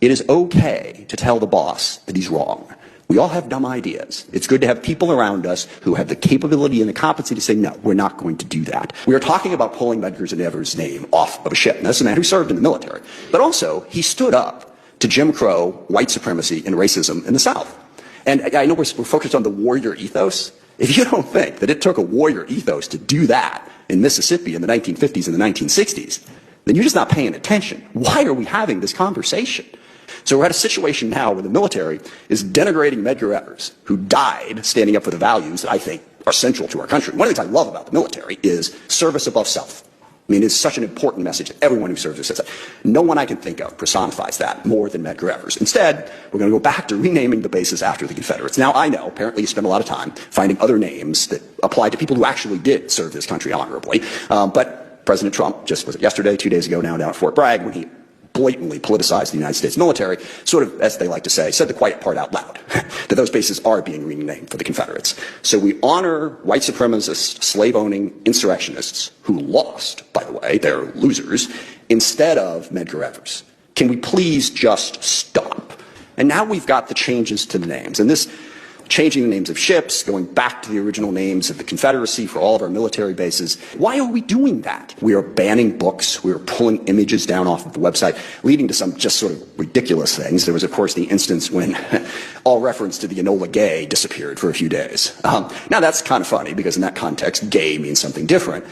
It is okay to tell the boss that he's wrong. We all have dumb ideas. It's good to have people around us who have the capability and the competency to say, no, we're not going to do that. We are talking about pulling Medgar's name off of a ship. And that's a man who served in the military. But also, he stood up to Jim Crow, white supremacy, and racism in the South. And I know we're focused on the warrior ethos. If you don't think that it took a warrior ethos to do that in Mississippi in the 1950s and the 1960s, then you're just not paying attention. Why are we having this conversation? So we're at a situation now where the military is denigrating Medgar Evers, who died standing up for the values that I think are central to our country. One of the things I love about the military is service above self. I mean, it's such an important message that everyone who serves says that. No one I can think of personifies that more than Medgar Evers. Instead, we're going to go back to renaming the bases after the Confederates. Now, I know, apparently you spend a lot of time finding other names that apply to people who actually did serve this country honorably. But President Trump, just was it yesterday, 2 days ago now, down at Fort Bragg, when he blatantly politicized the United States military, sort of, as they like to say, said the quiet part out loud, that those bases are being renamed for the Confederates. So we honor white supremacist, slave-owning insurrectionists who lost, by the way, they're losers, instead of Medgar Evers. Can we please just stop? And now we've got the changes to the names. And this changing the names of ships, going back to the original names of the Confederacy for all of our military bases. Why are we doing that? We are banning books. We are pulling images down off of the website, leading to some just sort of ridiculous things. There was, of course, the instance when all reference to the Enola Gay disappeared for a few days. Now, that's kind of funny because in that context, gay means something different.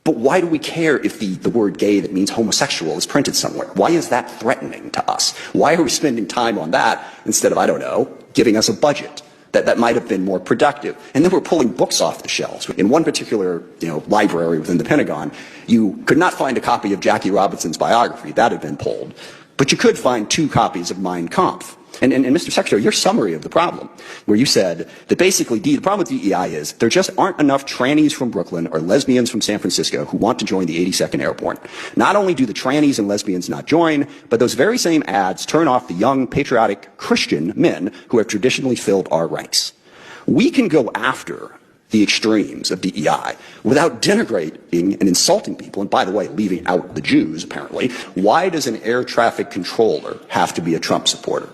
But why do we care if the word gay that means homosexual is printed somewhere? Why is that threatening to us? Why are we spending time on that instead of, I don't know, giving us a budget? That might have been more productive. And then we're pulling books off the shelves. In one particular, library within the Pentagon, you could not find a copy of Jackie Robinson's biography. That had been pulled. But you could find 2 copies of Mein Kampf. And Mr. Secretary, your summary of the problem, where you said that basically the problem with DEI is there just aren't enough trannies from Brooklyn or lesbians from San Francisco who want to join the 82nd Airborne. Not only do the trannies and lesbians not join, but those very same ads turn off the young, patriotic Christian men who have traditionally filled our ranks. We can go after the extremes of DEI without denigrating and insulting people, and by the way, leaving out the Jews, apparently. Why does an air traffic controller have to be a Trump supporter?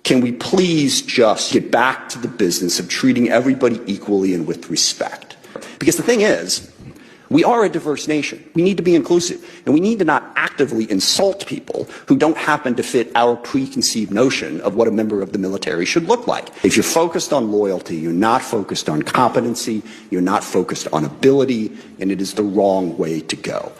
Can we please just get back to the business of treating everybody equally and with respect? Because the thing is, we are a diverse nation. We need to be inclusive. And we need to not actively insult people who don't happen to fit our preconceived notion of what a member of the military should look like. If you're focused on loyalty, you're not focused on competency, you're not focused on ability, and it is the wrong way to go.